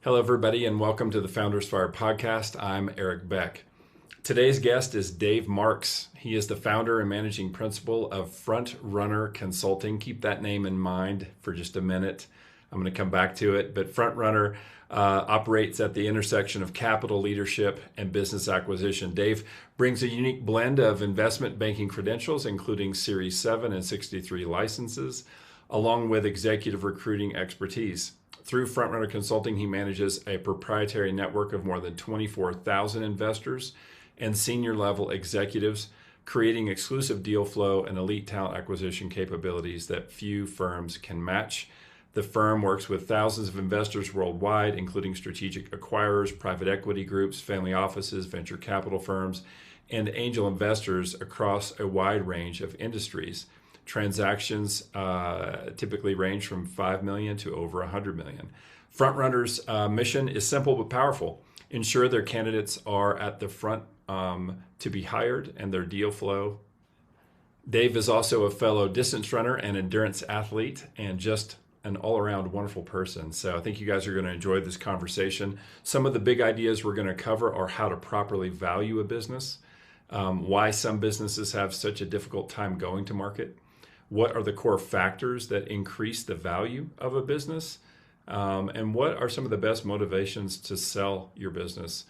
Hello, everybody, and welcome to the Founders Fire podcast. I'm Eric Beck. Today's guest is Dave Marx. He is the founder and managing principal of Frontrunner Consulting. Keep that name in mind for just a minute. I'm going to come back to it, but Frontrunner operates at the intersection of capital leadership and business acquisition. Dave brings a unique blend of investment banking credentials, including Series 7 and 63 licenses, along with executive recruiting expertise. Through Frontrunner Consulting, he manages a proprietary network of more than 24,000 investors and senior level executives, creating exclusive deal flow and elite talent acquisition capabilities that few firms can match. The firm works with thousands of investors worldwide, including strategic acquirers, private equity groups, family offices, venture capital firms, and angel investors across a wide range of industries. Transactions typically range from 5 million to over 100 million. Frontrunner's mission is simple but powerful. Ensure their candidates are at the front to be hired and their deal flow. Dave is also a fellow distance runner and endurance athlete and just an all-around wonderful person. So I think you guys are going to enjoy this conversation. Some of the big ideas we're going to cover are how to properly value a business, why some businesses have such a difficult time going to market, what are the core factors that increase the value of a business, and what are some of the best motivations to sell your business,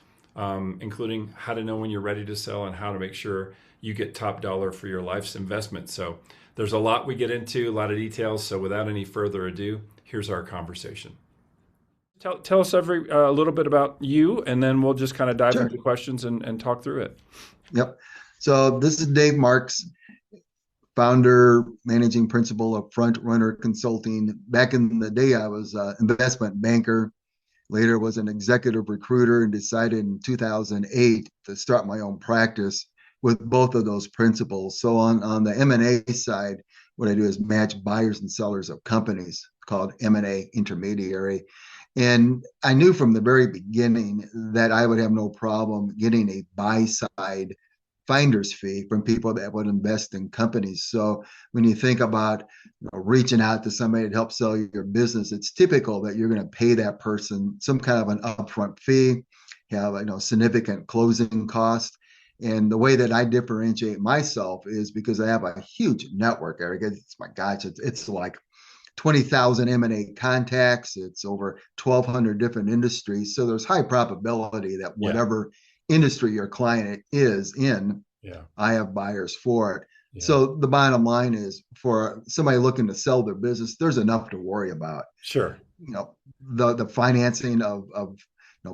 including how to know when you're ready to sell and how to make sure you get top dollar for your life's investment. So there's a lot we get into, a lot of details. So without any further ado, here's our conversation. Tell us a little bit about you, and then we'll just kind of dive into questions and talk through it. Yep. So this is Dave Marx, founder, managing principal of Frontrunner Consulting. Back in the day, I was an investment banker. Later was an executive recruiter and decided in 2008 to start my own practice with both of those principles. So on the M&A side, what I do is match buyers and sellers of companies, called M&A intermediary. And I knew from the very beginning that I would have no problem getting a buy side finder's fee from people that would invest in companies. So when you think about reaching out to somebody to help sell your business, it's typical that you're going to pay that person some kind of an upfront fee, have significant closing cost. And the way that I differentiate myself is because I have a huge network, Eric. It's like 20,000 M&A contacts. It's over 1,200 different industries. So there's high probability that whatever industry your client is in, I have buyers for it. Yeah. So the bottom line is, for somebody looking to sell their business, there's enough to worry about. Sure. The financing of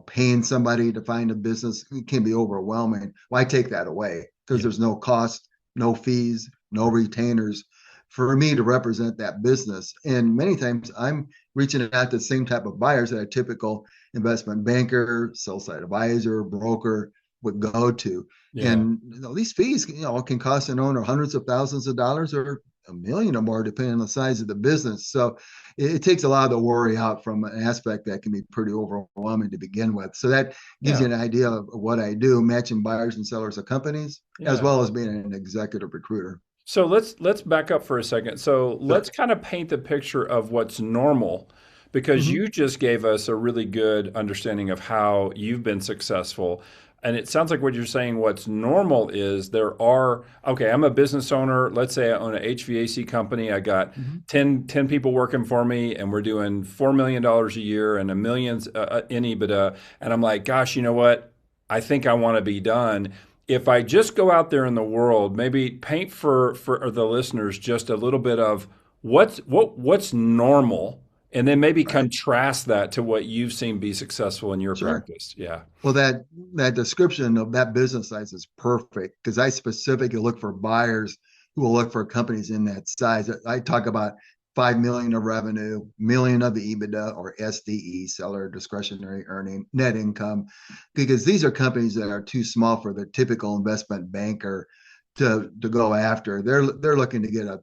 paying somebody to find a business can be overwhelming. Well, I take that away because there's no cost, no fees, no retainers for me to represent that business. And many times I'm reaching out to the same type of buyers that a typical investment banker, sell-side advisor, broker would go to. Yeah. And these fees, can cost an owner hundreds of thousands of dollars or $1 million or more, depending on the size of the business. So it takes a lot of the worry out from an aspect that can be pretty overwhelming to begin with. So that gives you an idea of what I do, matching buyers and sellers of companies, as well as being an executive recruiter. So let's back up for a second. So let's kind of paint the picture of what's normal, because you just gave us a really good understanding of how you've been successful. And it sounds like what you're saying, what's normal is I'm a business owner. Let's say I own an HVAC company. I got 10 people working for me, and we're doing $4 million a year and $1 million in EBITDA. And I'm like, gosh, you know what? I think I want to be done. If I just go out there in the world, maybe paint for the listeners just a little bit of what's normal, and then maybe contrast that to what you've seen be successful in your practice. Yeah. Well, that description of that business size is perfect, because I specifically look for buyers who will look for companies in that size. I talk about 5 million of revenue, million of the EBITDA, or SDE, seller discretionary earning net income, because these are companies that are too small for the typical investment banker to go after. They're looking to get a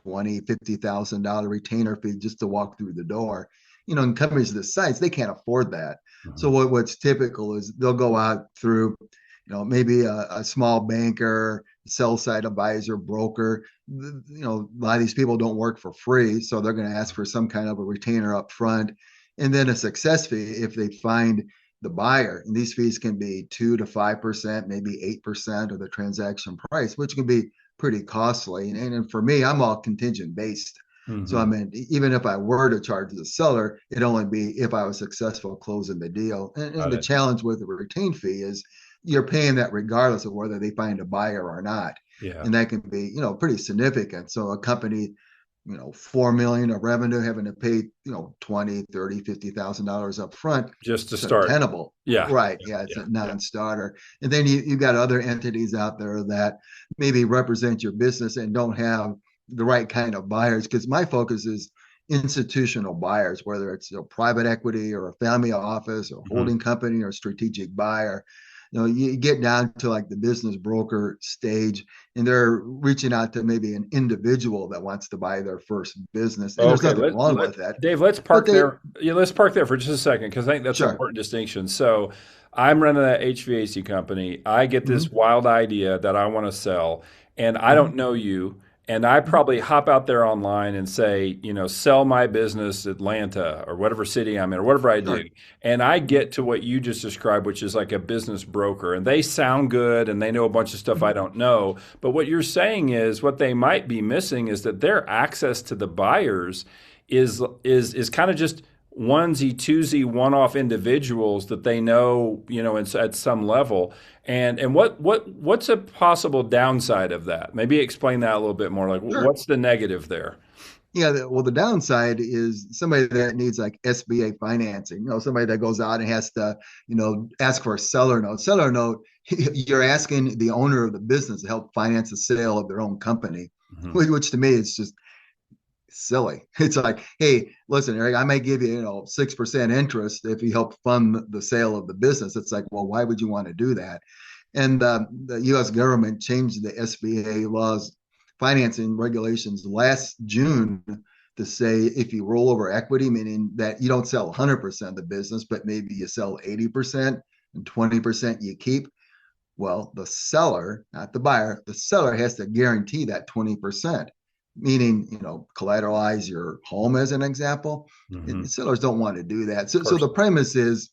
$20,000-$50,000 retainer fee just to walk through the door. In companies this size, they can't afford that. So what's typical is they'll go out through maybe a small banker, sell-side advisor, broker. A lot of these people don't work for free, so they're going to ask for some kind of a retainer up front. And then a success fee if they find the buyer. And these fees can be 2 to 5%, maybe 8% of the transaction price, which can be pretty costly. And for me, I'm all contingent based. So I Hmm. mean, even if I were to charge the seller, it'd only be if I was successful closing the deal. And Got the it. challenge with the retained fee is you're paying that regardless of whether they find a buyer or not. Yeah. And that can be, pretty significant. So a company, 4 million of revenue having to pay, 20, 30, $50,000 up front, Just to it's start. untenable. Yeah. Right. Yeah. Yeah. It's Yeah. a Yeah. non-starter. And then you got other entities out there that maybe represent your business and don't have the right kind of buyers. Because my focus is institutional buyers, whether it's private equity or a family office or Hmm. holding company or strategic buyer. You get down to like the business broker stage, and they're reaching out to maybe an individual that wants to buy their first business. And there's Okay, nothing wrong with that. Dave, let's But park there. Yeah, let's park there for just a second because I think that's an sure. important distinction. So, I'm running an HVAC company. I get this Mm-hmm, wild idea that I want to sell, and I mm-hmm, don't know you. And I mm-hmm. probably hop out there online and say, sell my business Atlanta or whatever city I'm in or whatever I do. Sure. And I get to what you just described, which is like a business broker. And they sound good and they know a bunch of stuff I Mm-hmm. don't know. But what you're saying is what they might be missing is that their access to the buyers is kind of just onesie twosie one-off individuals that they know, at some level. And what's a possible downside of that? Maybe explain that a little bit more. Like Sure. what's the negative there? Yeah, well, the downside is somebody that needs like SBA financing, somebody that goes out and has to, ask for a seller note. Seller note, you're asking the owner of the business to help finance the sale of their own company, Hmm. which to me is just silly. It's like, hey, listen, Eric, I might give you, 6% interest if you help fund the sale of the business. It's like, well, why would you want to do that? And the U.S. government changed the SBA laws, financing regulations last June to say if you roll over equity, meaning that you don't sell 100% of the business, but maybe you sell 80% and 20% you keep. Well, the seller, not the buyer, the seller has to guarantee that 20%, meaning, collateralize your home as an example. Hmm. And sellers don't want to do that. Of So course the not. premise is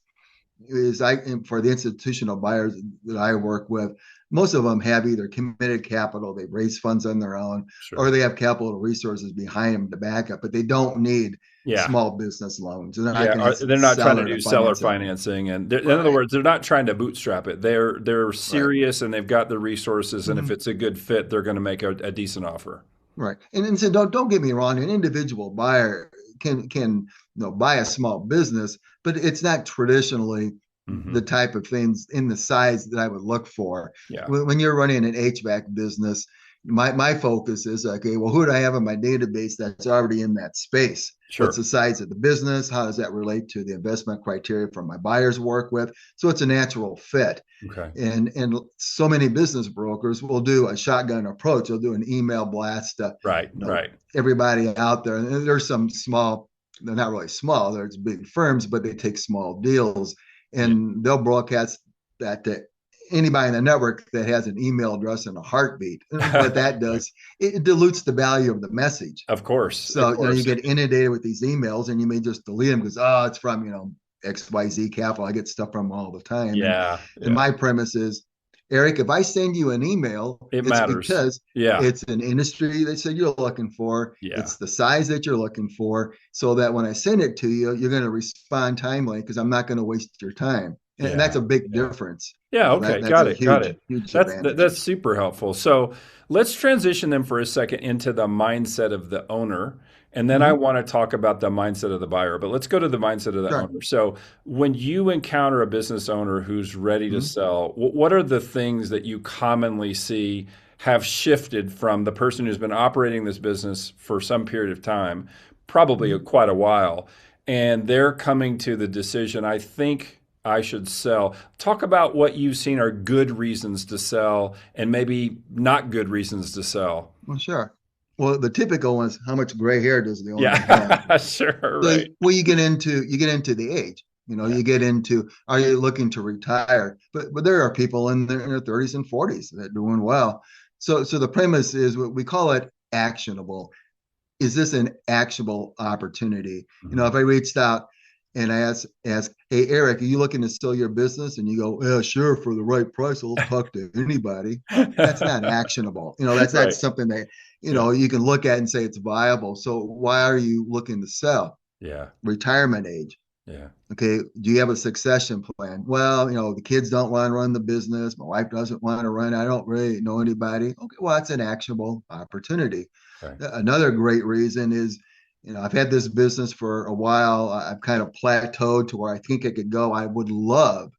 I for the institutional buyers that I work with, most of them have either committed capital, they've raised funds on their own, or Sure. they have capital resources behind them to back up, but they don't need Yeah. small business loans. They're not Yeah, going to ask the they're not trying to seller to do seller finance it. financing, and in other Right, words, they're not trying to bootstrap it. They're right. serious and they've got the resources, and if Mm-hmm. it's a good fit, they're going to make a decent offer. Right. And so don't get me wrong, an individual buyer can buy a small business, but it's not traditionally the Hmm. type of things in the size that I would look for. Yeah. When you're running an HVAC business, my focus is okay, well, who do I have in my database that's already in that space? What's Sure. the size of the business? How does that relate to the investment criteria for my buyers work with? So it's a natural fit. Okay. And so many business brokers will do a shotgun approach. They'll do an email blast to, Right. you know, Right. everybody out there. And there's some small, they're not really small, there's big firms, but they take small deals Yeah. and they'll broadcast that to anybody in the network that has an email address and a heartbeat. What that does, it dilutes the value of the message. Of course. Of So, you course. get inundated with these emails and you may just delete them because, oh, it's from, XYZ Capital. I get stuff from them all the time. Yeah. And Yeah. my premise is, Eric, if I send you an email, It it's matters. because Yeah. it's an industry that said you're looking for. Yeah. It's the size that you're looking for, so that when I send it to you, you're going to respond timely because I'm not going to waste your time. And that's Yeah. a big Yeah. difference. Yeah, That okay, that's got a it, got it. huge That's advantage. super helpful. So let's transition then for a second into the mindset of the owner, and then I Mm-hmm. want to talk about the mindset of the buyer. But let's go to the mindset of the Sure. owner. So when you encounter a business owner who's ready to Mm-hmm. sell, what are the things that you commonly see have shifted from the person who's been operating this business for some period of time, probably Mm-hmm. quite a while, and they're coming to the decision, I think I should sell. Talk about what you've seen are good reasons to sell and maybe not good reasons to sell. Well, sure. Well, the typical one is how much gray hair does the owner have? Yeah, sure, So, right. well, you get into the age. Yeah. You get into are you looking to retire? But there are people in their 30s and 40s that are doing well. So the premise is what we call it actionable. Is this an actionable opportunity? Mhm. If I reached out and I ask, hey, Eric, are you looking to sell your business? And you go, yeah, sure, for the right price, I'll talk to anybody. That's not actionable. That's not Right. something that, Yeah. you can look at and say it's viable. So why are you looking to sell? Yeah. Retirement age. Yeah. Okay, do you have a succession plan? Well, the kids don't want to run the business. My wife doesn't want to run. I don't really know anybody. Okay, well, that's an actionable opportunity. Right. Another great reason is, I've had this business for a while. I've kind of plateaued to where I think it could go. I would love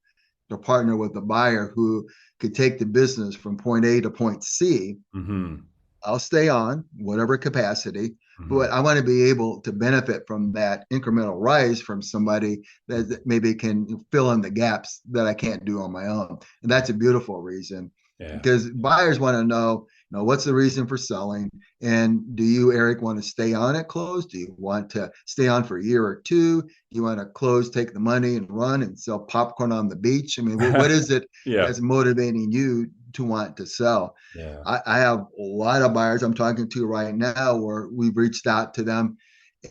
to partner with a buyer who could take the business from point A to point C. Mm-hmm. I'll stay on whatever capacity, Mm-hmm. but I want to be able to benefit from that incremental rise from somebody that maybe can fill in the gaps that I can't do on my own. And that's a beautiful reason, Yeah. because buyers want to know, what's the reason for selling? And do you, Eric, want to stay on at close? Do you want to stay on for a year or two? Do you want to close, take the money and run and sell popcorn on the beach? I mean, what is it Yeah. that's motivating you to want to sell? Yeah. I have a lot of buyers I'm talking to right now where we've reached out to them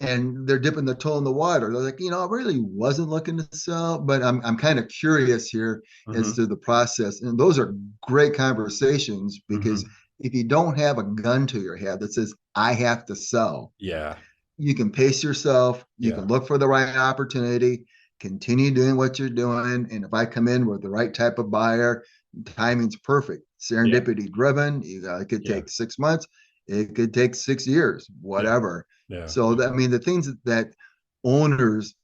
and they're dipping the toe in the water. They're like, I really wasn't looking to sell, but I'm kind of curious here as Mm-hmm. to the process. And those are great conversations, because Mm-hmm. if you don't have a gun to your head that says, I have to sell, Yeah. you can pace yourself, you can Yeah. look for the right opportunity, continue doing what you're doing. And if I come in with the right type of buyer, timing's perfect, Yeah. serendipity driven. It could Yeah. take 6 months, it could take 6 years, Yeah. whatever. Yeah. So I mean, the things that owners,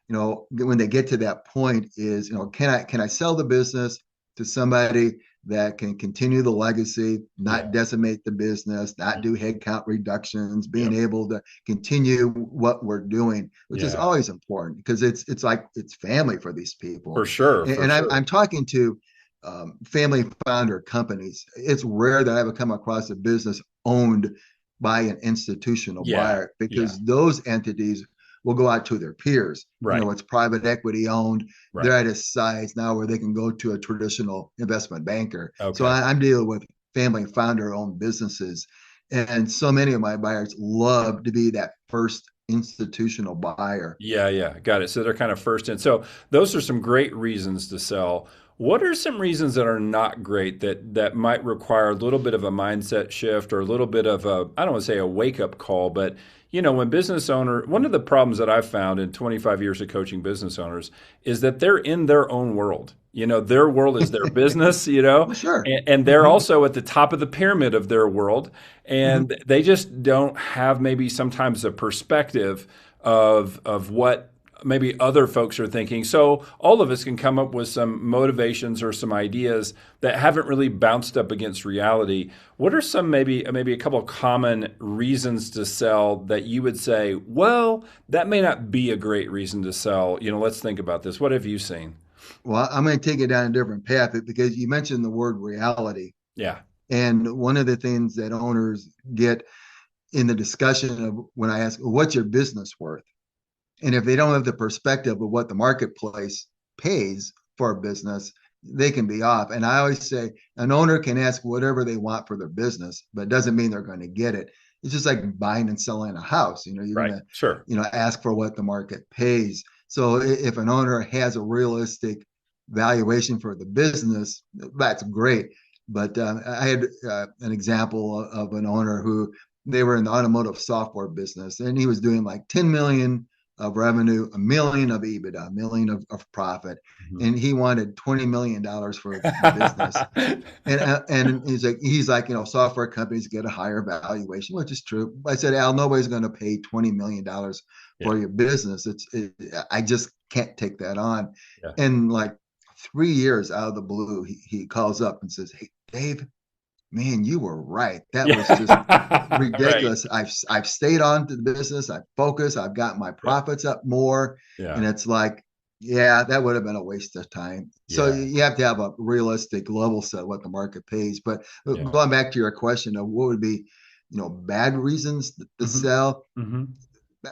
when they get to that point is, can I sell the business to somebody that can continue the legacy, Yeah. not decimate the business, not do headcount reductions, being Yep. able to continue what we're doing, which is Yeah. always important, because it's like it's family for these For people. sure. And, For and I'm sure. talking to family founder companies. It's rare that I ever come across a business owned by an institutional Yeah. buyer, Yeah. because those entities will go out to their peers. Right. It's private equity owned. They're Right. at a size now where they can go to a traditional investment banker. So Okay. I'm dealing with family founder owned businesses. And so many of my buyers love to be that first institutional buyer. Yeah, yeah, got it. So they're kind of first in. So those are some great reasons to sell. What are some reasons that are not great that might require a little bit of a mindset shift or a little bit of a, I don't want to say a wake up call, but when business owner, one of the problems that I've found in 25 years of coaching business owners is that they're in their own world. Their world is their business, Well, sure. and they're Mm-hmm. also at the top of the pyramid of their world, Mm-hmm. and they just don't have maybe sometimes a perspective of what maybe other folks are thinking. So all of us can come up with some motivations or some ideas that haven't really bounced up against reality. What are some maybe a couple of common reasons to sell that you would say, well, that may not be a great reason to sell. Let's think about this. What have you seen? Well, I'm going to take it down a different path, because you mentioned the word reality. Yeah. And one of the things that owners get in the discussion of when I ask, well, what's your business worth? And if they don't have the perspective of what the marketplace pays for a business, they can be off. And I always say an owner can ask whatever they want for their business, but it doesn't mean they're going to get it. It's just like buying and selling a house. You're Right. going to, Sure. ask for what the market pays. So if an owner has a realistic valuation for the business, that's great. But I had an example of an owner who, they were in the automotive software business, and he was doing like 10 million of revenue, a million of EBITDA, a million of profit, Mhm. and he wanted $20 million for the business. And he's like, software companies get a higher valuation, which is true. I said, Al, nobody's going to pay $20 million Yeah. for your business. I just can't take that on. Yeah. And like 3 years out of the blue, he calls up and says, hey, Dave, man, you were right. That was just Yeah. Right. ridiculous. I've stayed on to the business. I've focused. I've got my Yeah. profits up more. Yeah. And it's like, yeah, that would have been a waste of time. So Yeah. you have to have a realistic level set what the market pays. But Yeah. going back to your question of what would be, bad reasons to Hmm. sell, Hmm.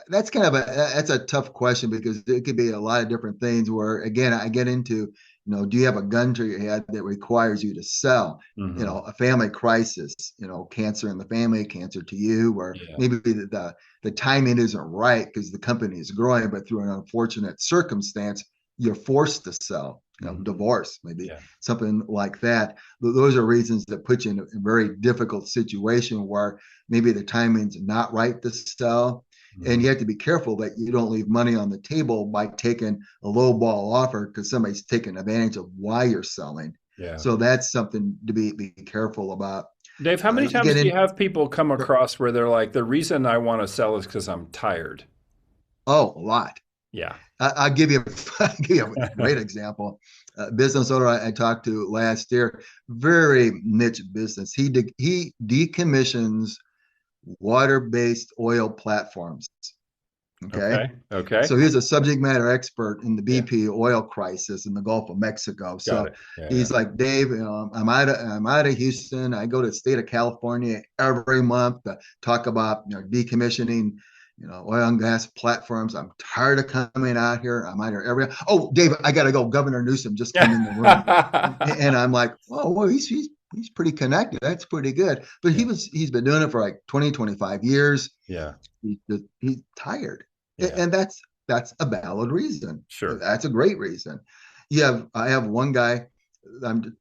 That's kind of that's a tough question because it could be a lot of different things where again I get into, do you have a gun to your head that requires you to sell? Hmm. A family crisis, cancer in the family, cancer to you, or Yeah. maybe the timing isn't right because the company is growing, but through an unfortunate circumstance, you're forced to sell, Hmm. divorce, maybe Yeah. something like that. Those are reasons that put you in a very difficult situation where maybe the timing's not right to sell, and Hmm. you have to be careful that you don't leave money on the table by taking a low ball offer because somebody's taking advantage of why you're selling. Yeah. So that's something to be careful about. Dave, how many You times get do you in. have people come across where they're like, the reason I want to sell is because I'm tired? Oh, a lot. Yeah. I'll give you, I'll give you a great example. Business owner I talked to last year, very niche business. He decommissions water-based oil platforms. Okay. Okay. Okay. So he's a subject matter expert in the Yeah. BP oil crisis in the Gulf of Mexico. Got So it. Yeah. Yeah. he's like, Dave, I'm out of Houston. I go to the state of California every month to talk about decommissioning oil and gas platforms. I'm tired of coming out here. I'm out here every. Oh, Dave, I got to go. Governor Newsom just came in the room, and I'm like, oh, well, he's pretty connected. That's pretty good. But Yeah. he's been doing it for like 20, 25 years. Yeah. He's tired, Yeah. and that's a valid reason. Sure. That's a great reason. I have one guy I'm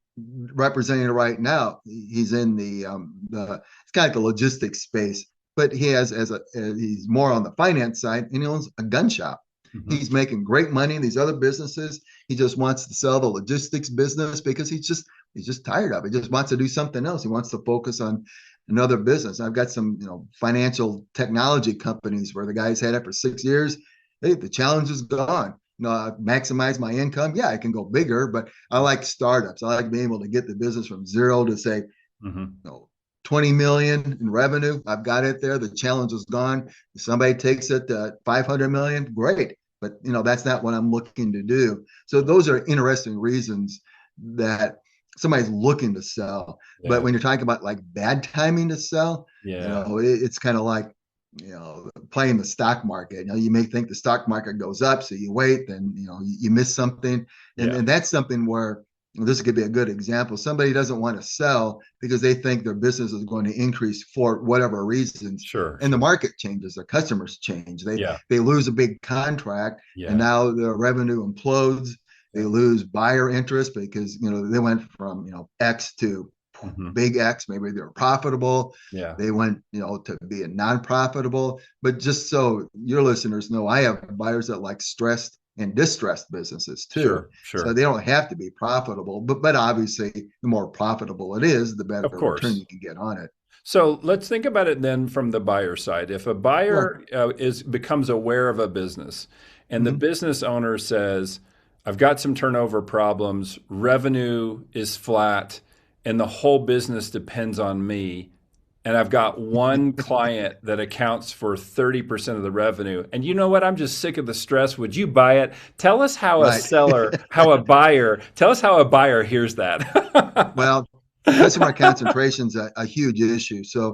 representing right now. He's in the it's kind of like the logistics space, but he has he's more on the finance side, and he owns a gun shop. Hmm. He's making great money in these other businesses. He just wants to sell the logistics business because he's just tired of it. He just wants to do something else. He wants to focus on another business. I've got some, financial technology companies where the guy's had it for 6 years. Hey, the challenge is gone. I maximize my income. Yeah, I can go bigger, but I like startups. I like being able to get the business from zero to say, Hmm. 20 million in revenue. I've got it there. The challenge is gone. If somebody takes it to 500 million, great. But that's not what I'm looking to do. So those are interesting reasons that somebody's looking to sell. But Yeah. when you're talking about like bad timing to sell, Yeah. it's kind of like playing the stock market. You may think the stock market goes up, so you wait, then you miss something, and Yeah. and that's something where this could be a good example. Somebody doesn't want to sell because they think their business is going to increase for whatever reasons, Sure. and the Sure. market changes, their customers change, they Yeah. they lose a big contract, and Yeah. now their revenue implodes. They Yeah. lose buyer interest because they went from X to Hmm. big X. Maybe they're profitable. Yeah. They went to be a non-profitable. But just so your listeners know, I have buyers that like stressed and distressed businesses too. Sure. So Sure. they don't have to be profitable, but obviously the more profitable it is, the better Of return course. you can get on it. So let's think about it then from the buyer side. If a Sure. buyer is becomes aware of a business, and the Mm-hmm. business owner says, "I've got some turnover problems, revenue is flat, and the whole business depends on me, and I've got one client that accounts for 30% of the revenue, and you know what? I'm just sick of the stress. Would you buy it?" Tell us how a Right. seller, how a buyer, tell us how a buyer hears that. Well, customer concentration is a huge issue. So,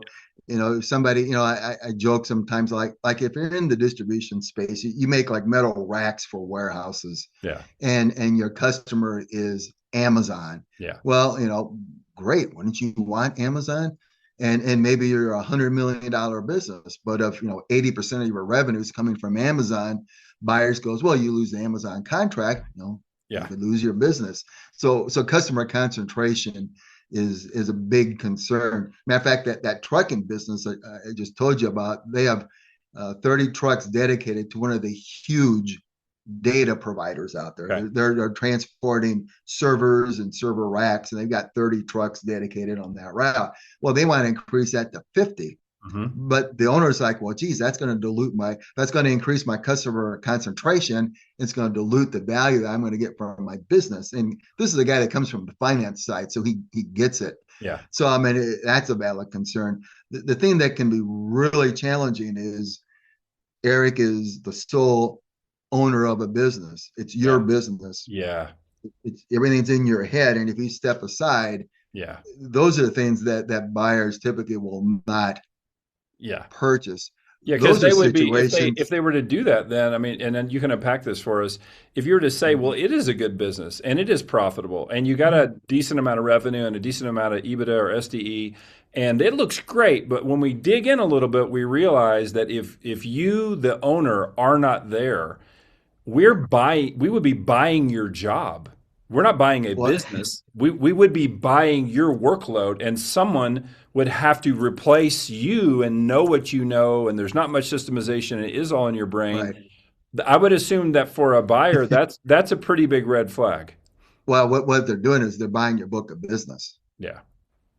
somebody, I joke sometimes like if you're in the distribution space, you make like metal racks for warehouses, Yeah. and your customer is Amazon. Yeah. Well, great. Wouldn't you want Amazon? And maybe you're $100 million business, but if 80% of your revenue is coming from Amazon, buyers goes, well, you lose the Amazon contract, you Yeah. could lose your business. So customer concentration is a big concern. Matter of fact, that trucking business I just told you about, they have 30 trucks dedicated to one of the huge data providers out there. Okay. They're transporting servers and server racks, and they've got 30 trucks dedicated on that route. Well, they want to increase that to 50. Hmm. But the owner's like, well, geez, that's going to increase my customer concentration. It's going to dilute the value that I'm going to get from my business. And this is a guy that comes from the finance side, so he gets it. Yeah. So, I mean, that's a valid concern. The thing that can be really challenging is Eric is the sole owner of a business. It's your Yeah. business. Yeah. Everything's in your head. And if you step aside, Yeah. those are the things that buyers typically will not Yeah. purchase. Yeah, because those are they would be if they situations. were to do that, then I mean, and then you can unpack this for us. If you were to say, well, Mhm. it is a good business and it is profitable, and you got a decent amount of revenue and a decent amount of EBITDA or SDE, and it looks great, but when we dig in a little bit, we realize that if you, the owner, are not there, we would be buying your job. We're not buying a Well, business. We would be buying your workload, and someone would have to replace you and know what you know, and there's not much systemization. It is all in your brain. right. I would assume that for a buyer, that's a pretty big red flag. Well, what they're doing is they're buying your book of business. Yeah.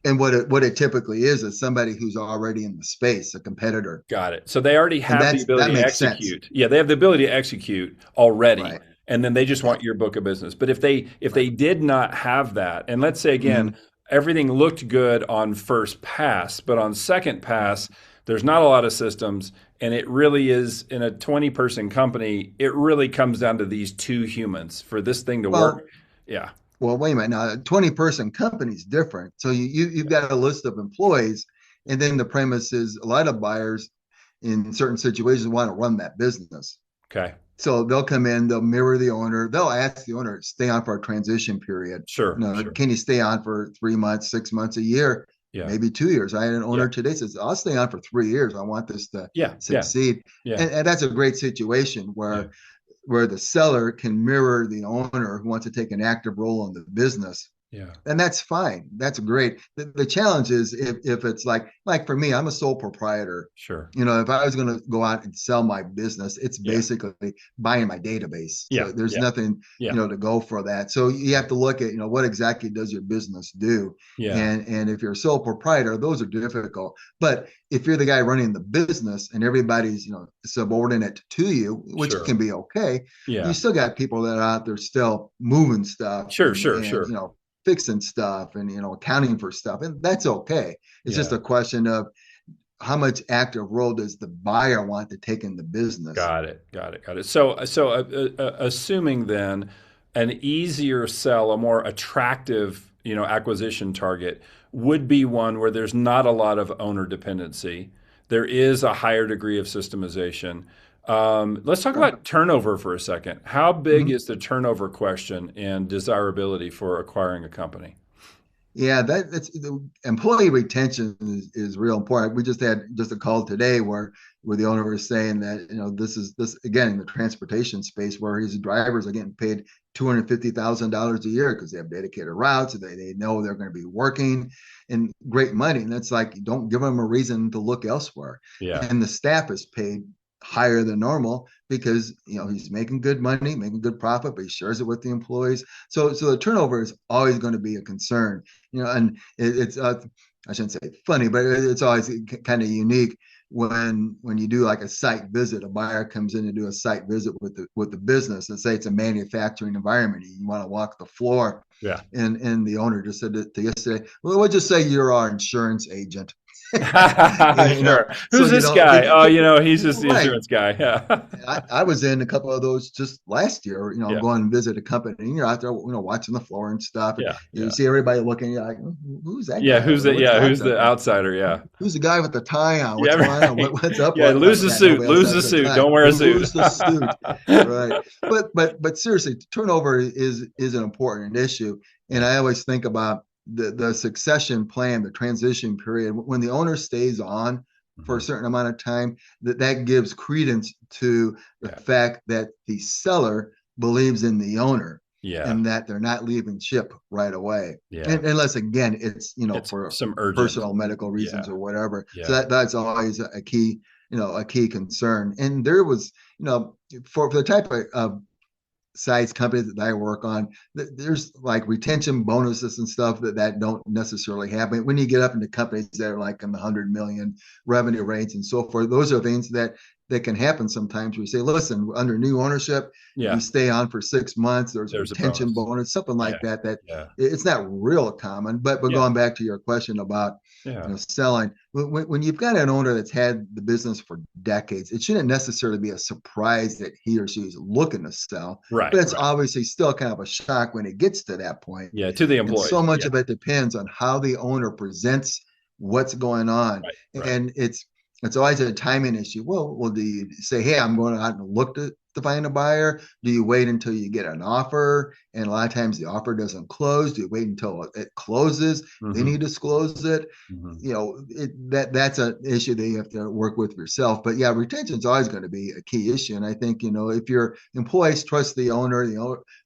And what it typically is somebody who's already in the space, a competitor. Got it. So they already And have the that ability to makes sense. execute. Yeah, they have the ability to execute already, Right. and then they just Yeah. want your book of business. But if Right. they did not have that, and let's say again, Mhm. everything looked good on first pass, but on second pass, there's not a lot of systems, and it really is in a 20-person company, it really comes down to these two humans for this thing to work. Well, Yeah. wait a minute. Now, a 20-person company is different. So you've got a list of employees, and then the premise is a lot of buyers in certain situations want to run that business. Okay. So they'll come in, they'll mirror the owner, they'll ask the owner to stay on for a transition period. Sure. Sure. Can you stay on for 3 months, 6 months, a year, Yeah. maybe 2 years? I had an Yeah. owner today says, I'll stay on for 3 years. I want this to Yeah. Yeah. succeed. Yeah. And that's a great situation Yeah. where the seller can mirror the owner who wants to take an active role in the business, Yeah. and that's fine. That's great. The challenge is if it's like for me, I'm a sole proprietor. Sure. If I was going to go out and sell my business, it's Yeah. basically buying my database. Yeah. So there's Yeah. nothing, Yeah. to go for that. So you have to look at, what exactly does your business do? Yeah. And if you're a sole proprietor, those are difficult. But if you're the guy running the business and everybody's, subordinate to you, which Sure. can be okay, you Yeah. still got people that are out there still moving stuff Sure. Sure. and Sure. fixing stuff and accounting for stuff, and that's okay. It's just Yeah. a question of how much active role does the buyer want to take in the business. Got it. Got it. Got it. So, assuming then an easier sell, a more attractive, acquisition target would be one where there's not a lot of owner dependency. There is a higher degree of systemization. Let's talk Sure. about turnover for a second. How big Mhm. is the turnover question and desirability for acquiring a company? Yeah, that's the employee retention is real important. We just had just a call today where the owner was saying that this again in the transportation space where his drivers are getting paid $250,000 a year because they have dedicated routes. They know they're going to be working and great money, and that's like, don't give them a reason to look elsewhere. Yeah. And the staff is paid higher than normal because he's making good money, making good profit, but he shares it with the employees. So the turnover is always going to be a concern. And it's I shouldn't say funny, but it's always kind of unique when you do like a site visit. A buyer comes in to do a site visit with the business, and say it's a manufacturing environment. You want to walk the floor, Yeah. and the owner just said to yesterday, well, we'll just say you're our insurance agent. Sure. So Who's this guy? Oh, he's just the right. insurance guy. Yeah. I was in a couple of those just last year, Yeah. going and visit a company, and you're out there, watching the floor and stuff. And Yeah. you Yeah. see everybody looking, you're like, who's that Yeah. guy over Who's there? the What's yeah, the who's outside the guy? outsider? Yeah. Who's the guy with the tie on? What's Yeah, going on? right. What's up Yeah, lose the with that? suit. Nobody else Lose the has a suit. tie. Don't wear a suit. Who's the suit? Right. But seriously, turnover is an important issue. And Yeah. I always think about the succession plan, the transition period. When the owner stays on for a Mhm. certain amount of time, that gives credence to the Yeah. fact that the seller believes in the owner Yeah. and that they're not leaving ship right away. Yeah. And unless again it's It's for some urgent. personal medical reasons Yeah. or whatever. So Yeah. that's always a key, a key concern. And there was, for the type of size companies that I work on, there's like retention bonuses and stuff that don't necessarily happen. When you get up into companies that are like in the 100 million revenue rates and so forth, those are things that can happen sometimes. We say, listen, under new ownership, if you Yeah. stay on for 6 months, there's a There's a retention bonus. bonus, something Yeah. like that. That Yeah. it's not real common. But Yeah. going back to your question about Yeah. selling, when you've got an owner that's had the business for decades, it shouldn't necessarily be a surprise that he or she is looking to sell, Right. but it's Right. obviously still kind of a shock when it gets to that point. Yeah. To the And so employees. much Yeah. of it depends on how the owner presents what's going on. Right. Right. And it's always a timing issue. Well, do you say, hey, I'm going out and look to find a buyer? Do you wait until you get an offer? And a lot of times the offer doesn't close. Do you wait until it closes? Then you Hmm. disclose it. Hmm. That's an issue that you have to work with yourself. But yeah, retention is always going to be a key issue. And I think, if your employees trust the owner, the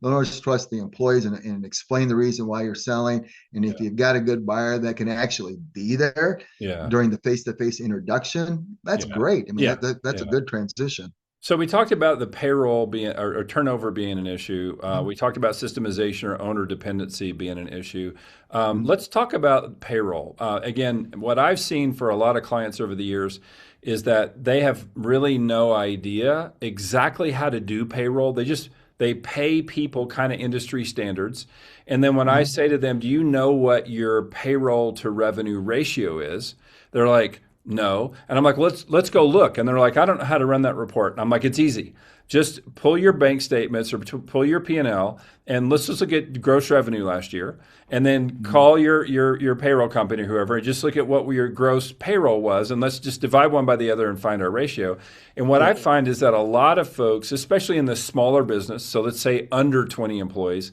owners trust the employees and explain the reason why you're selling. And if Yeah. you've got a good buyer that can actually be there Yeah. during the face-to-face introduction, that's Yeah. great. I mean, Yeah. that's a Yeah. good transition. So we talked about the payroll being or turnover being an issue. Mhm. We talked about systemization or owner dependency being an issue. Mhm. Let's talk about payroll. Again, what I've seen for a lot of clients over the years is that they have really no idea exactly how to do payroll. They pay people kind of industry standards. And then when I Mhm. say to them, "Do you know what your payroll to revenue ratio is?" They're like, "No." And I'm like, let's go look. And they're like, "I don't know how to run that report." And I'm like, "It's easy. Just pull your bank statements or pull your P&L and let's just look at gross revenue last year and then Mhm. call your payroll company or whoever and just look at what your gross payroll was and let's just divide one by the other and find our ratio." And what I Yep. find is that a lot of folks, especially in the smaller business, so let's say under 20 employees,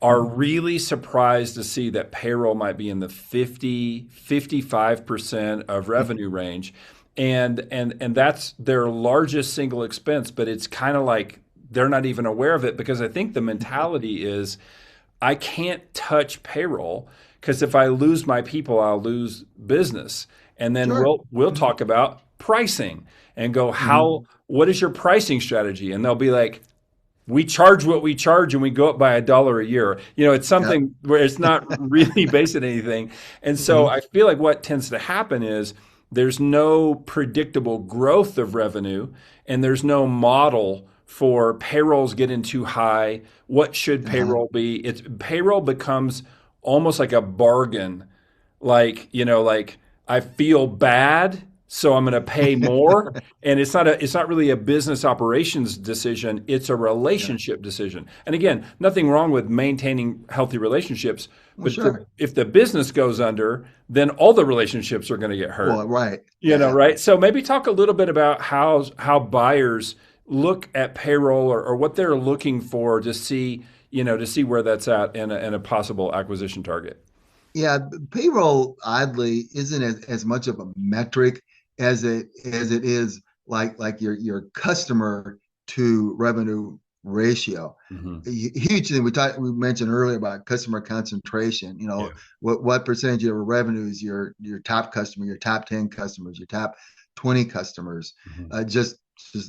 are Mhm. really surprised to see that payroll might be in the 50-55% of revenue range. And that's their largest single expense, but it's kind of like they're not even aware of it because I think the mentality is I can't touch payroll because if I lose my people, I'll lose business. And then Sure. we'll Mhm. talk about pricing and go, Mhm. how what is your pricing strategy? And they'll be like, we charge what we charge and we go up by $1 a year. It's Yep. something where it's not really based on anything. And so Mhm. I feel like what tends to happen is there's no predictable growth of revenue and there's no model for payrolls getting too high. What should Uh-huh. payroll be? Payroll becomes almost like a bargain, like I feel bad so I'm going to pay more, and it's not really a business operations decision, it's a Yeah. relationship decision. And again, nothing wrong with maintaining healthy relationships, Well, but sure. if the business goes under, then all the relationships are going to get hurt. Well, right. Yeah. Right? So maybe talk a little bit about how buyers look at payroll or what they're looking for to see where that's at in a possible acquisition target. Yeah, payroll oddly isn't as much of a metric as it is like your customer to revenue ratio. Hmm. A huge thing we mentioned earlier about customer concentration. Yeah. What percentage of your revenue is your top customer, your top 10 customers, your top 20 customers. Hmm. Just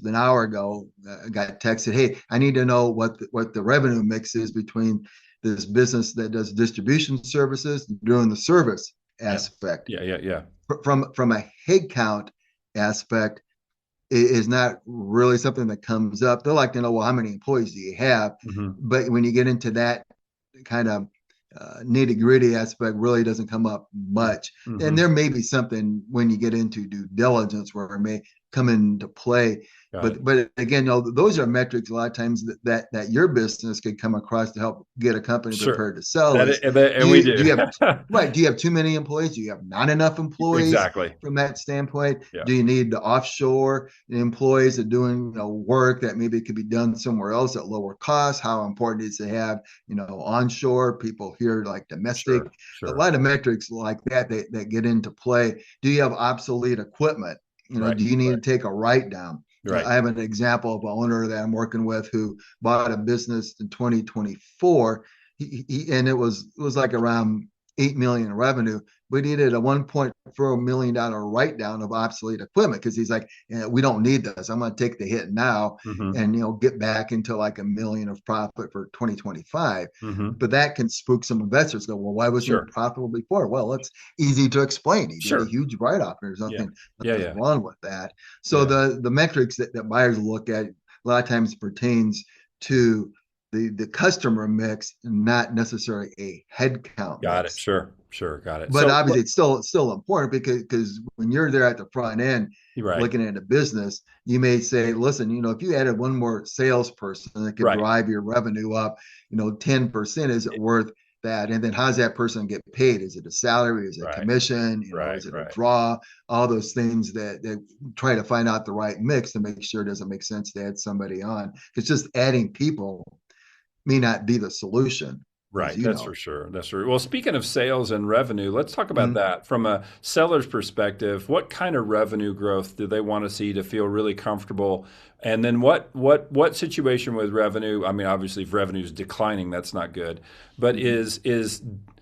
an hour ago, I got texted, hey, I need to know what the revenue mix is between this business that does distribution services doing the service Yeah. aspect. Yeah. Yeah. Yeah. From a headcount aspect, it is not really something that comes up. They like to know, well, how many employees do you have? Hmm. But when you get into that kind of nitty gritty aspect, really doesn't come up much. And Hmm. there may be something when you get into due diligence where it may come into play. Got it. But again, those are metrics a lot of times that your business could come across to help get a company Sure. prepared to sell. That, Is and do we you do. do you have right? Do you have too many employees? Do you have not enough employees Exactly. from that standpoint? Yeah. Do you need to offshore employees that are doing work that maybe could be done somewhere else at lower cost? How important is it to have onshore people here like domestic? Sure. A Sure. lot of metrics like that get into play. Do you have obsolete equipment? Right. Do you need Right. to take a write down? Right. I have an example of an owner that I'm working with who bought a business in 2024, and it was like around 8 million in revenue, but he did a $1.4 million write down of obsolete equipment because he's like, we don't need this. I'm going to take the hit now Hmm. and get back into like a million of profit for 2025. Hmm. But that can spook some investors. Go, well, why wasn't Sure. it profitable before? Well, it's easy to explain. He did a Sure. huge write off. There's Yeah. nothing Yeah. nothing Yeah. wrong with that. So Yeah. the metrics that buyers look at a lot of times pertains to the customer mix, not necessarily a headcount Got it. mix. Sure. Sure. Got it. But So, obviously, it's still important because when you're there at the front end you're right. looking at a business, you may say, listen, if you added one more salesperson that could Right. drive your revenue up, 10%, is it worth that. And then how's that person get paid? Is it a salary? Is it a Right. commission? Right. Is it a Right. draw? All those things that try to find out the right mix to make sure it doesn't make sense to add somebody on. It's just adding people may not be the solution, as Right, you that's for know. sure. That's true. Well, speaking of sales and revenue, let's talk about Mm, that from a seller's perspective. What kind of revenue growth do they want to see to feel really comfortable? And then what situation with revenue? I mean, obviously, if revenue is declining, that's not good. But mhm. is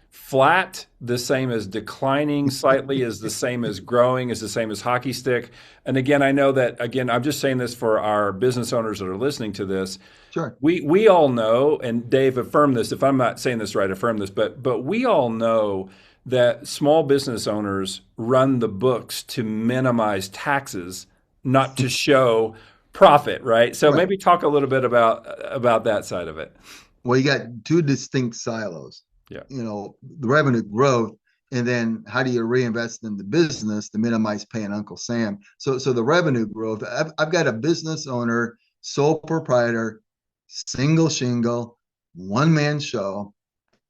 flat the same as declining slightly? Is the same as growing? Is the same as hockey stick? And again, I know that again, I'm just saying this for our business owners that are listening to this. Sure. We all know, and Dave, affirm this. If I'm not saying this right, affirm this. But we all know that small business owners run the books to minimize taxes, not to show profit, right? So Right. maybe talk a little bit about that side of it. Well, you got two distinct silos. Yeah. The revenue growth, and then how do you reinvest in the business to minimize paying Uncle Sam? So the revenue growth. I've got a business owner, sole proprietor, single shingle, one man show,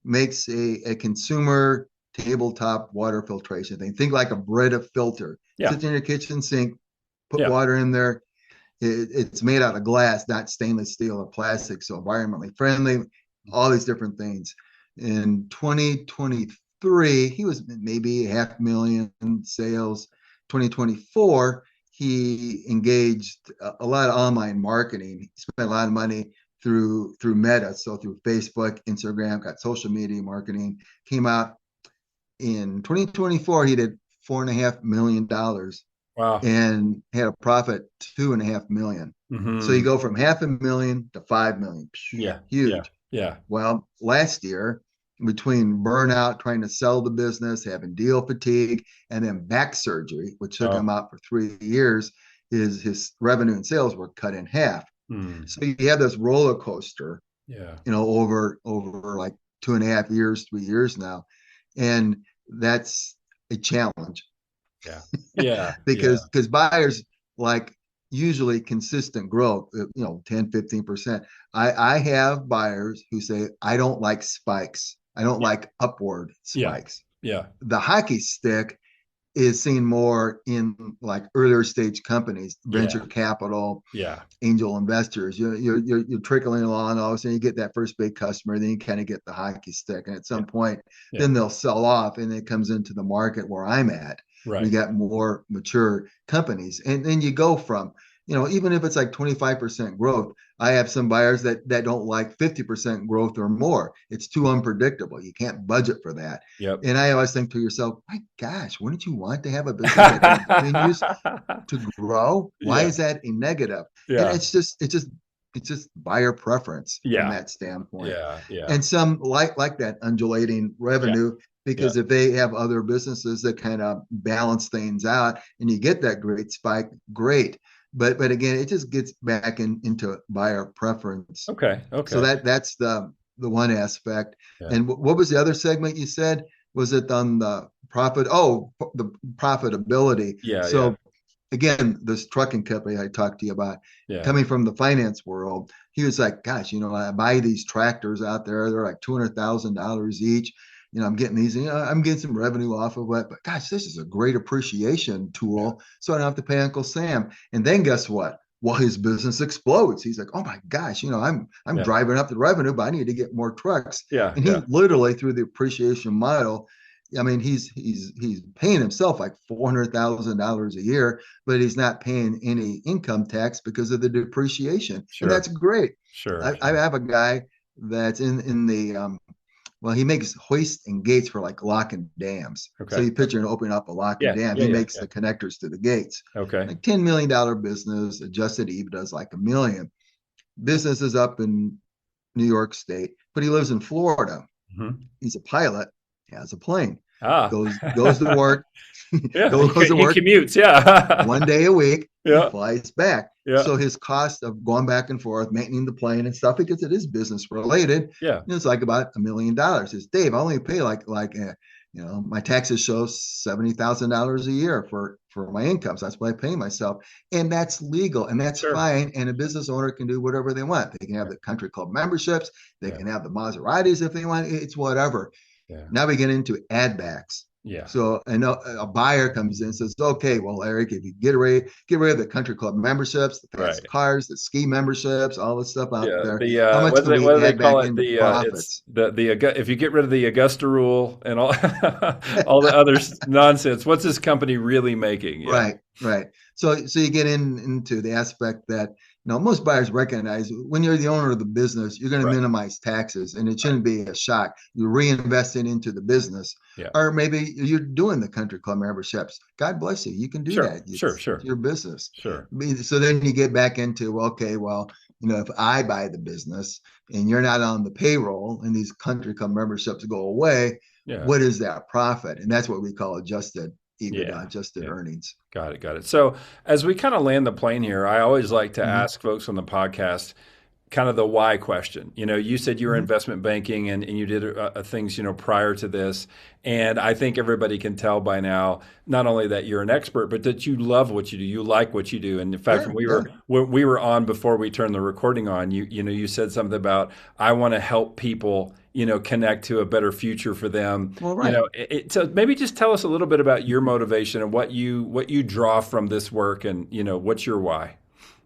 makes a consumer tabletop water filtration thing. Think like a Brita filter. Yeah. Sits in your kitchen sink, put Yeah. water in there. It's made out of glass, not stainless steel or plastic, so environmentally friendly, all these different things. In 2023, he was maybe 500,000 sales. 2024, he engaged a lot of online marketing. He spent a lot of money through Meta, so through Facebook, Instagram, got social media marketing. Came out in 2024, he did $4.5 million Wow. and had a profit 2.5 million. So you Hmm. go from 500,000 to 5 million. Yeah. Yeah. Huge. Yeah. Well, last year, between burnout, trying to sell the business, having deal fatigue, and then back surgery, which took him Oh. out for 3 years, his revenue and sales were cut in half. Hmm. So you have this roller coaster, Yeah. over like 2.5 years, 3 years now, and that's a challenge Yeah. Yeah. Yeah. because buyers like usually consistent growth, 10-15%. I have buyers who say I don't like spikes, I don't Yeah. like upward Yeah. spikes. Yeah. The hockey stick is seen more in like earlier stage companies, venture Yeah. capital, Yeah. angel investors. You're trickling along, all of a sudden you get that first big customer, then you kind of get the hockey stick, and at Yeah. some point, Yeah. then they'll sell off, and it comes into the market where I'm at. We Right. got more mature companies, and then you go from, even if it's like 25% growth. I have some buyers that don't like 50% growth or more. It's too unpredictable. You can't budget for that. Yep. And I always think to yourself, my gosh, wouldn't you want to have a business that continues to grow? Why Yeah. is that a negative? And Yeah. it's just buyer preference from Yeah. that standpoint. Yeah. Yeah. And some like that undulating Yeah. revenue, Yeah. because if they have other businesses that kind of balance things out and you get that great spike, great. But again, it just gets back into buyer preference. Okay. So Okay. that's the one aspect. Yeah. And what was the other segment you said? Was it on the profit? Oh, the profitability. Yeah. Yeah. So again, this trucking company I talked to you about, Yeah. coming from the finance world, he was like, gosh, I buy these tractors out there. They're like $200,000 each. I'm getting these, I'm getting some revenue off of it, but gosh, this is a great appreciation Yeah. tool. So I don't have to pay Uncle Sam. And then guess what? Well, his business explodes. He's like, oh my gosh, I'm Yeah. driving up the revenue, but I need to get more trucks. Yeah. And he Yeah. literally, through the appreciation model, I mean, he's paying himself like $400,000 a year, but he's not paying any income tax because of the depreciation, and Sure. that's great. Sure. I Sure. have a guy that's in the well, he makes hoists and gates for like lock and dams. So Okay. you picture him opening up a lock and Yeah. dam. Yeah. He Yeah. makes Yeah. the connectors to the gates. Okay. Like $10 million business, adjusted EBITDA is like 1 million. Business is up in New York State, but he lives in Florida. Hmm. He's a pilot, has a plane, Ah. goes to work, Yeah. goes to He work commutes. Yeah. 1 day a week, he Yeah. flies back. Yeah. So his cost of going back and forth, maintaining the plane and stuff, because it is business related, Yeah. it's like about $1 million. Says Dave, I only pay like My taxes show $70,000 a year for my income. So that's what I pay myself. And that's legal and that's Sure. fine. And a business owner can do whatever they want. They can have Yeah. the country club memberships, they Yeah. can have the Maseratis if they want. It's whatever. Yeah. Now we get into ad backs. Yeah. So I know a buyer comes in and says, okay, well, Eric, if you get rid of the country club memberships, the fast Right. cars, the ski memberships, all this stuff out Yeah, there, the how much can what we do they add call back it? into The it's profits? if you get rid of the Augusta rule and all all the other nonsense, what's this company really making? Yeah, Right, right. So you get into the aspect that most buyers recognize when you're the owner of the business, you're going to right, minimize taxes, and it right. shouldn't be a shock. You're reinvesting into the business, Yeah, or maybe you're doing the country club memberships. God bless you, you can do sure, that. sure, It's sure, your business. sure. So then you get back into, well, okay, well, if I buy the business and you're not on the payroll, and these country club memberships go away, Yeah, what is that profit? And that's what we call adjusted EBITDA, yeah, adjusted yeah. earnings. Got it, got it. So as we kind of land the plane here, I always like to Mhm. ask folks on the podcast kind of the why question. You said you were Mhm. investment banking and you did things, prior to this. And I think everybody can tell by now, not only that you're an expert, but that you love what you do. You like what you do. And in fact, Sure. Yeah. when we were on before we turned the recording on, you said something about, I want to help people, connect to a better future for them. Well, right. So maybe just tell us a little bit about your motivation and what you draw from this work and, what's your why?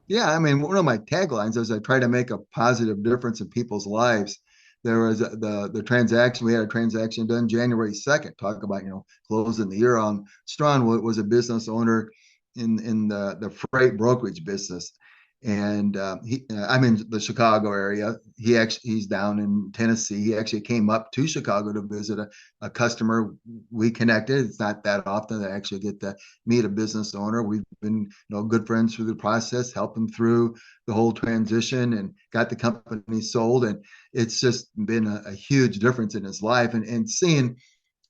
Yeah. I mean, one of my taglines is I try to make a positive difference in people's lives. There was the transaction. We had a transaction done January 2nd. Talk about closing the year on strong. Was a business owner in the freight brokerage business, and I'm in the Chicago area. He's down in Tennessee. He actually came up to Chicago to visit a customer. We connected. It's not that often that I actually get to meet a business owner. We've been good friends through the process, help him through the whole transition, and got the company sold. And it's just been a huge difference in his life, and seeing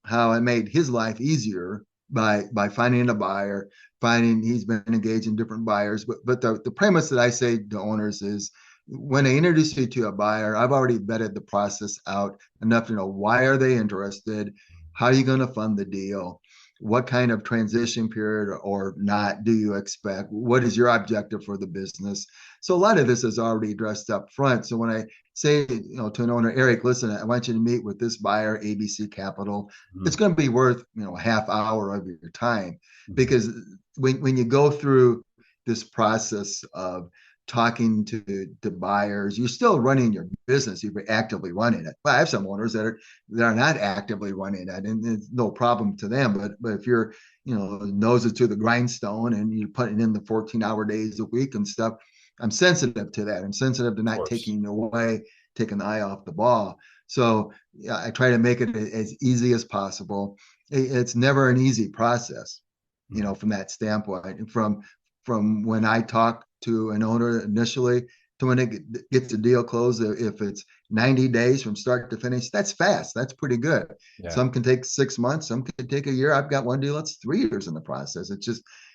how I made his life easier by finding a buyer, finding he's been engaged in different buyers. But the premise that I say to owners is, when I introduce you to a buyer, I've already vetted the process out enough to know why are they interested, how are you going to fund the deal, what kind of transition period or not do you expect, what is your objective for the business. So a lot of this is already addressed up front. So when I say to an owner, Eric, listen, I want you to meet with this buyer, ABC Capital, it's Mhm. going to be worth a half hour of your time, Mhm. because when you go through this process of talking to buyers, you're still running your business. You're actively running it. But I have some owners that are not actively running it, and it's no problem to them. But if you're noses to the grindstone and you're putting in the 14-hour days a week and stuff, I'm sensitive to that. I'm sensitive to Of not course. taking the eye off the ball. So yeah, I try to make it as easy as possible. It's never an easy process, Mhm. from that standpoint. And from when I talk to an owner initially to when it gets the deal closed, if it's 90 days from start to finish, that's fast. That's pretty good. Yeah. Some can take 6 months, some can take a year. I've got one deal that's 3 years in the process.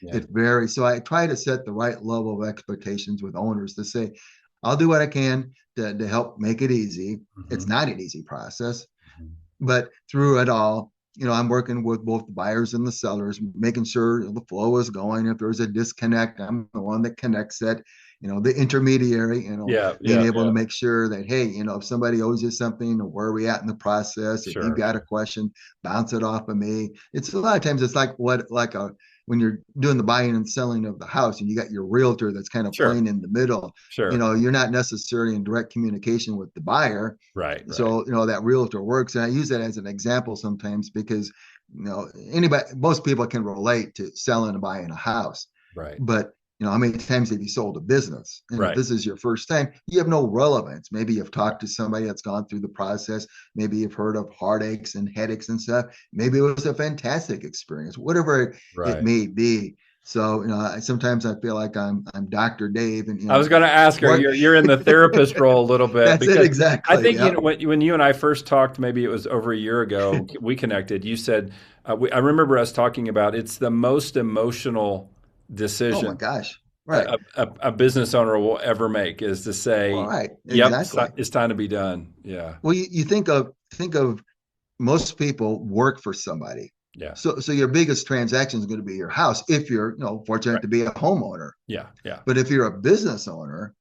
Yeah. It varies. So I try to set the right level of expectations with owners to say, I'll do what I can to help make it easy. It's Mhm. not an easy process, Mhm. but through it all, I'm working with both the buyers and the sellers, making sure the flow is going. If there's a disconnect, I'm the one that connects it. The intermediary, Yeah. being Yeah. able to Yeah. make sure that, hey, if somebody owes you something, where are we at in the process? If you've Sure. got a Sure. question, bounce it off of me. It's a lot of times it's like when you're doing the buying and selling of the house and you got your realtor that's kind of Sure. playing in the middle. Sure. You're not necessarily in direct communication with the buyer, Right. Right. so that realtor works. And I use that as an example sometimes because anybody, most people can relate to selling and buying a house, Right. but how many times have you sold a business? And if Right. this is your first time, you have no relevance. Maybe you've Right. talked to somebody that's gone through the process. Maybe you've heard of heartaches and headaches and stuff. Maybe it was a fantastic experience, whatever it Right. may be. So sometimes I feel like I'm Dr. Dave, and I was going to ask her. what You're in the therapist role a little bit that's it because I exactly. think Yeah. when you and I first talked, maybe it was over a year ago, we connected. You said I remember us talking about it's the most emotional Oh my decision gosh. Right. a business owner will ever make is to Well, say, right. "Yep, Exactly. it's time to be done." Yeah. Well, you think of most people work for somebody. Yeah. So your biggest transaction is going to be your house if you're, fortunate Right. to be a homeowner. Yeah. Yeah. But if you're a business owner,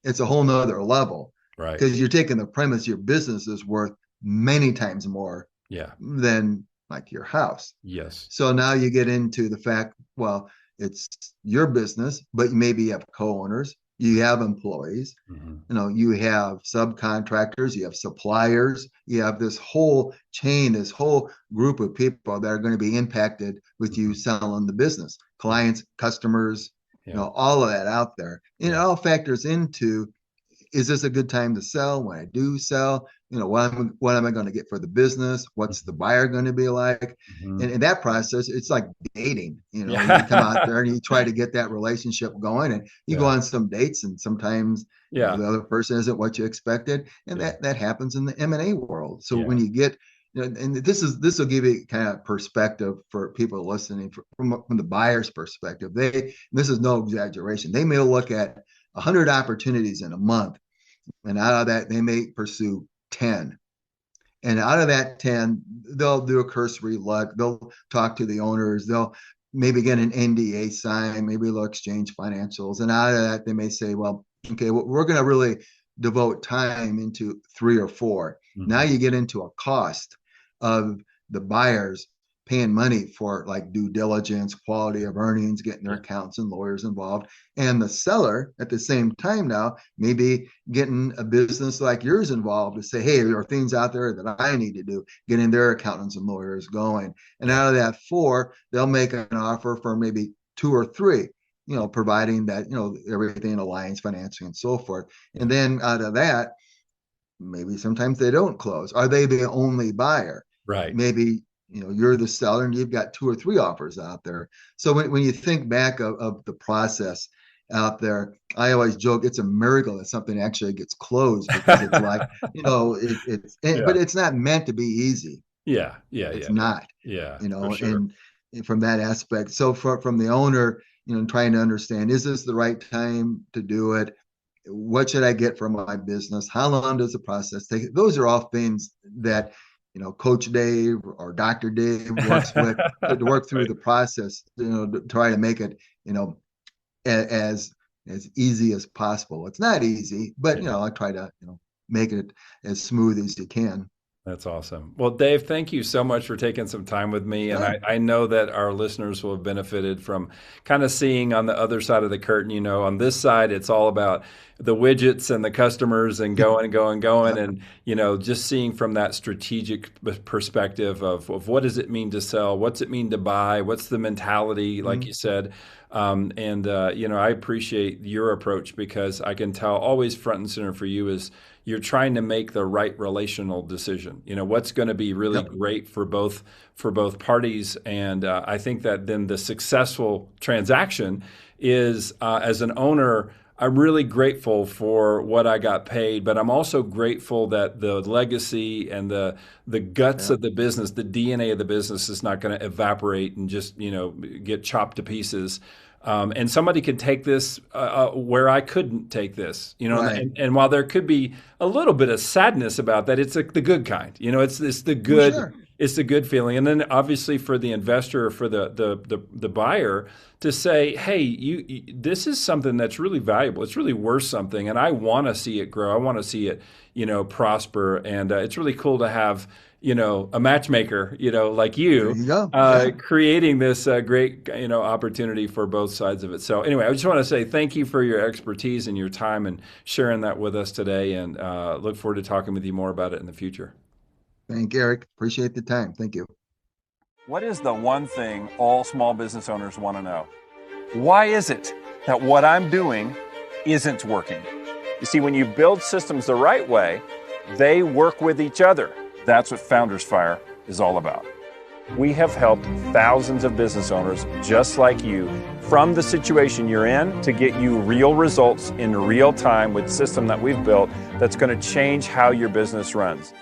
it's a whole nother level Right. because you're taking the premise your business is worth many times more Yeah. than like your house. Yes. So now you get into the fact, well, it's your business, but maybe you have co-owners, you have employees, Hmm. you have subcontractors, you have suppliers, you have this whole chain, this whole group of people that are going to be impacted with you Hmm. selling the business, Yeah. clients, customers, Yeah. all of that out there. And it Yeah. all factors into, is this a good time to sell? When I do sell, what am I going to get for the business? What's the Hmm. buyer going to be like? Hmm. And in that process, it's like dating. You come out Yeah. there and you try to get that relationship going, and you go Yeah. on some dates, and sometimes Yeah. the other person isn't what you expected, and Yeah. that happens in the M&A world. So when Yeah. you get and this will give you kind of perspective for people listening from the buyer's perspective. This is no exaggeration. They may look at 100 opportunities in a month, and out of that they may pursue 10, and out of that 10 they'll do a cursory look, they'll talk to the owners, they'll maybe get an NDA signed, maybe they'll exchange financials, and out of that they may say, well, okay, well, we're going to really devote time into 3 or 4. Now Hmm. you get into a cost of the buyers paying money for like due diligence, quality of earnings, getting their Yeah. accountants and lawyers involved, and the seller at the same time now maybe getting a business like yours involved to say, hey, there are things out there that I need to do, getting their accountants and lawyers going. And Yeah. out of that 4, they'll make an offer for maybe 2 or 3, providing that, everything aligns, financing and so forth. Yeah. And then out of that, maybe sometimes they don't close. Are they the only buyer? Right. Maybe you're the seller and you've got 2 or 3 offers out there. So when you think back of the process out there, I always joke it's a miracle that something actually gets closed, because it's like, but Yeah. it's not meant to be easy. Yeah. Yeah. It's Yeah. Yeah. not, Yeah. For sure. and from that aspect. So from the owner, trying to understand, is this the right time to do it? What should I get from my business? How long does the process take? Those are all things Yeah. that, Coach Dave or Dr. Dave works with to work through Right. the process, to try to make it, as easy as possible. It's not easy, but Yeah. I try to, make it as smooth as you can. That's awesome. Well, Dave, thank you so much for taking some time with me. And Sure. I know that our listeners will have benefited from kind of seeing on the other side of the curtain. On this side, it's all about the widgets and the customers and going and going, going. Yep. And, just seeing from that strategic perspective of what does it mean to sell? What's it mean to buy? What's the mentality, like Mhm. you said? I appreciate your approach, because I can tell always front and center for you is you're trying to make the right relational decision. What's going to be really Yep. great for both parties, and I think that then the successful transaction is, as an owner, I'm really grateful for what I got paid, but I'm also grateful that the legacy and the guts Yep. of the business, the DNA of the business, is not going to evaporate and just get chopped to pieces. And somebody could take this where I couldn't take this, Right. and while there could be a little bit of sadness about that, it's the good kind, it's the Well, good, sure. it's the good feeling. And then obviously for the investor or for the buyer to say, hey, this is something that's really valuable. It's really worth something, and I want to see it grow. I want to see it, prosper. And it's really cool to have, a matchmaker, like There you, you go. Yeah. creating this great, opportunity for both sides of it. So anyway, I just want to say thank you for your expertise and your time and sharing that with us today, and look forward to talking with you more about it in the future. Thank you, Eric. Appreciate the time. Thank you. What is the one thing all small business owners want to know? Why is it that what I'm doing isn't working? You see, when you build systems the right way, they work with each other. That's what Founders Fire is all about. We have helped thousands of business owners just like you from the situation you're in to get you real results in real time with a system that we've built that's going to change how your business runs.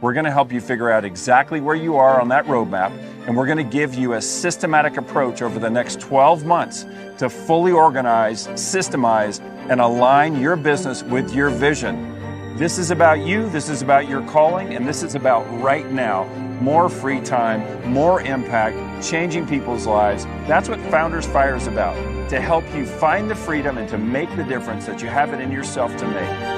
We're going to help you figure out exactly where you are on that roadmap, and we're going to give you a systematic approach over the next 12 months to fully organize, systemize, and align your business with your vision. This is about you, this is about your calling, and this is about right now. More free time, more impact, changing people's lives. That's what Founders Fire is about, to help you find the freedom and to make the difference that you have it in yourself to make.